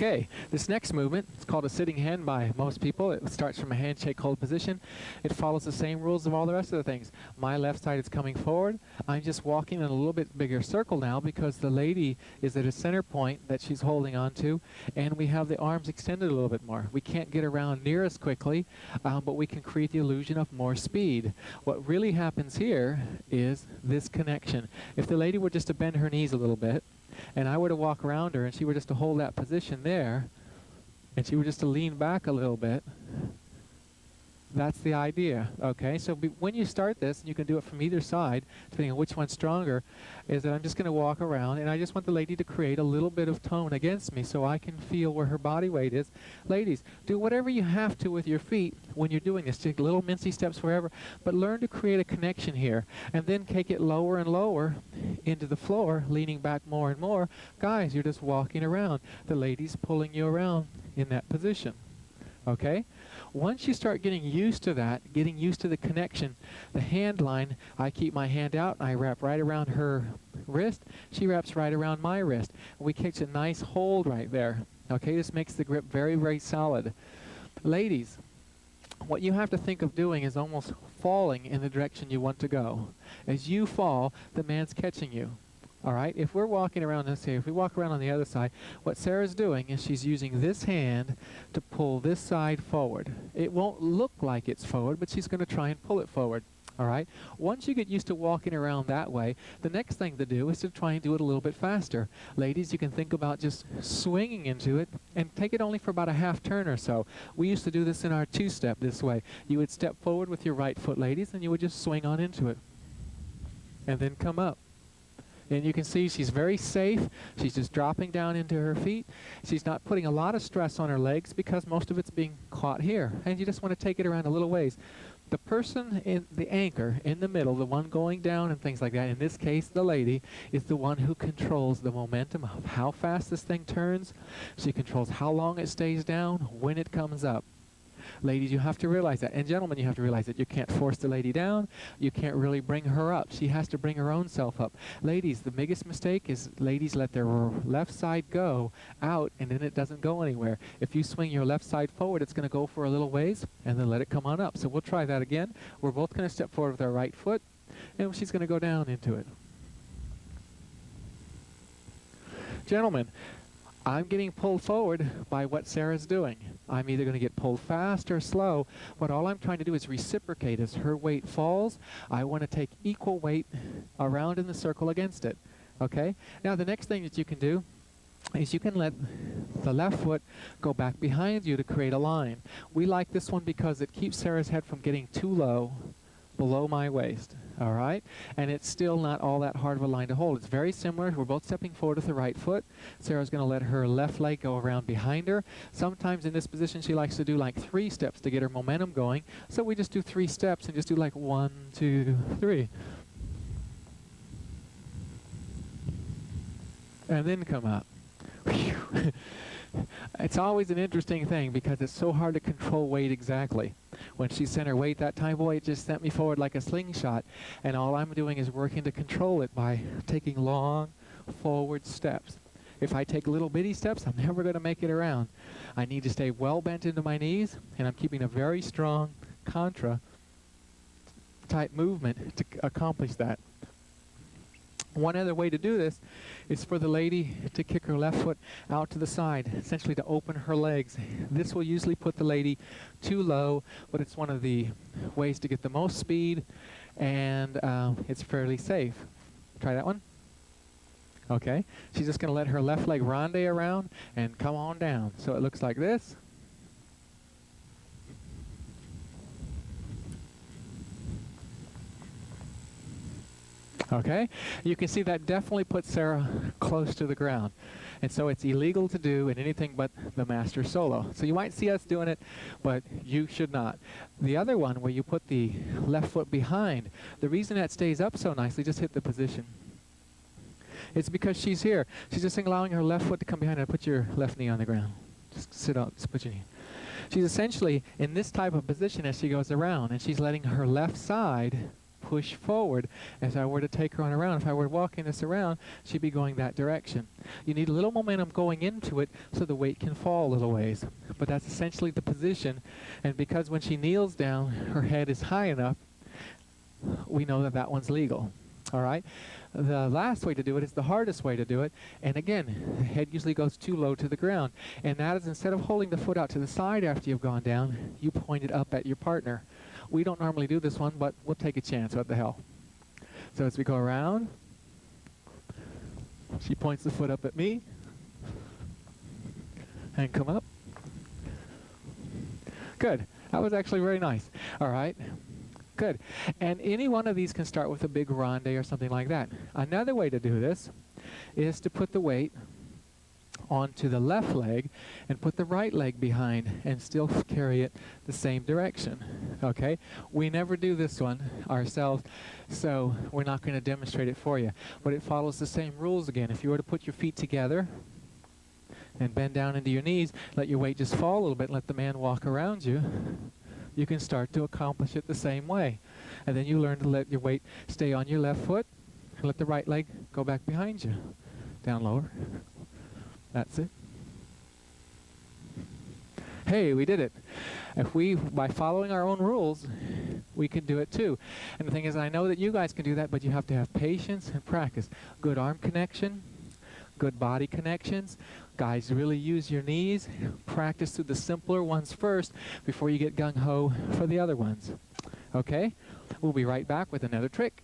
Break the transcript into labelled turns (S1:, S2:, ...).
S1: Okay, this next movement, it's called a sitting hen by most people. It starts from a handshake hold position. It follows the same rules of all the rest of the things. My left side is coming forward. I'm just walking in a little bit bigger circle now because the lady is at a center point that she's holding on to, and we have the arms extended a little bit more. We can't get around near as quickly, but we can create the illusion of more speed. What really happens here is this connection. If the lady were just to bend her knees a little bit, and I were to walk around her and she were just to hold that position there, and she were just to lean back a little bit, that's the idea, okay? So when you start this, and you can do it from either side, depending on which one's stronger, is that I'm just going to walk around, and I just want the lady to create a little bit of tone against me so I can feel where her body weight is. Ladies, do whatever you have to with your feet when you're doing this. Take little mincy steps wherever, but learn to create a connection here, and then take it lower and lower into the floor, leaning back more and more. Guys, you're just walking around. The lady's pulling you around in that position, okay? Once you start getting used to that, getting used to the connection, the hand line, I keep my hand out, and I wrap right around her wrist. She wraps right around my wrist. We catch a nice hold right there. Okay, this makes the grip very, very solid. Ladies, what you have to think of doing is almost falling in the direction you want to go. As you fall, the man's catching you. All right, if we're walking around, let's say, if we walk around on the other side, what Sarah's doing is she's using this hand to pull this side forward. It won't look like it's forward, but she's going to try and pull it forward. All right, once you get used to walking around that way, the next thing to do is to try and do it a little bit faster. Ladies, you can think about just swinging into it and take it only for about a half turn or so. We used to do this in our two-step this way. You would step forward with your right foot, ladies, and you would just swing on into it and then come up. And you can see she's very safe. She's just dropping down into her feet. She's not putting a lot of stress on her legs because most of it's being caught here. And you just want to take it around a little ways. The person in the anchor in the middle, the one going down and things like that, in this case the lady, is the one who controls the momentum of how fast this thing turns. She controls how long it stays down, when it comes up. Ladies, you have to realize that. And gentlemen, you have to realize that you can't force the lady down. You can't really bring her up. She has to bring her own self up. Ladies, the biggest mistake is ladies let their left side go out and then it doesn't go anywhere. If you swing your left side forward, it's going to go for a little ways and then let it come on up. So we'll try that again. We're both going to step forward with our right foot and she's going to go down into it. Gentlemen, I'm getting pulled forward by what Sarah's doing. I'm either going to get pulled fast or slow, but all I'm trying to do is reciprocate. As her weight falls, I want to take equal weight around in the circle against it. Okay? Now the next thing that you can do is you can let the left foot go back behind you to create a line. We like this one because it keeps Sarah's head from getting too low below my waist. All right, and it's still not all that hard of a line to hold. It's very similar. We're both stepping forward with the right foot. Sarah's going to let her left leg go around behind her. Sometimes in this position she likes to do like 3 steps to get her momentum going. So we just do 3 steps and just do like 1, 2, 3. And then come up. It's always an interesting thing because it's so hard to control weight exactly. When she sent her weight that time, boy, it just sent me forward like a slingshot. And all I'm doing is working to control it by taking long forward steps. If I take little bitty steps, I'm never going to make it around. I need to stay well bent into my knees, and I'm keeping a very strong contra type movement to accomplish that. One other way to do this is for the lady to kick her left foot out to the side, essentially to open her legs. This will usually put the lady too low, but it's one of the ways to get the most speed, and it's fairly safe. Try that one. Okay, she's just going to let her left leg ronde around and come on down. So it looks like this. Okay, you can see that definitely puts Sarah close to the ground. And so it's illegal to do in anything but the master solo. So you might see us doing it, but you should not. The other one where you put the left foot behind, the reason that stays up so nicely, just hit the position. It's because she's here. She's just allowing her left foot to come behind her. Put your left knee on the ground. Just sit up, just put your knee. She's essentially in this type of position as she goes around, and she's letting her left side push forward. If I were to take her on around, if I were walking this around, she'd be going that direction. You need a little momentum going into it so the weight can fall a little ways. But that's essentially the position. And because when she kneels down, her head is high enough, we know that that one's legal. All right? The last way to do it is the hardest way to do it. And again, the head usually goes too low to the ground. And that is, instead of holding the foot out to the side after you've gone down, you point it up at your partner. We don't normally do this one, but we'll take a chance. What the hell? So as we go around, she points the foot up at me. And come up. Good. That was actually very nice. All right. Good. And any one of these can start with a big ronde or something like that. Another way to do this is to put the weight onto the left leg and put the right leg behind and still carry it the same direction. Okay? We never do this one ourselves, so we're not going to demonstrate it for you. But it follows the same rules again. If you were to put your feet together and bend down into your knees, let your weight just fall a little bit, let the man walk around you, you can start to accomplish it the same way. And then you learn to let your weight stay on your left foot and let the right leg go back behind you. Down lower. That's it. Hey, we did it. If we, by following our own rules, we can do it too. And the thing is, I know that you guys can do that, but you have to have patience and practice. Good arm connection, good body connections. Guys, really use your knees. Practice through the simpler ones first before you get gung-ho for the other ones. Okay? We'll be right back with another trick.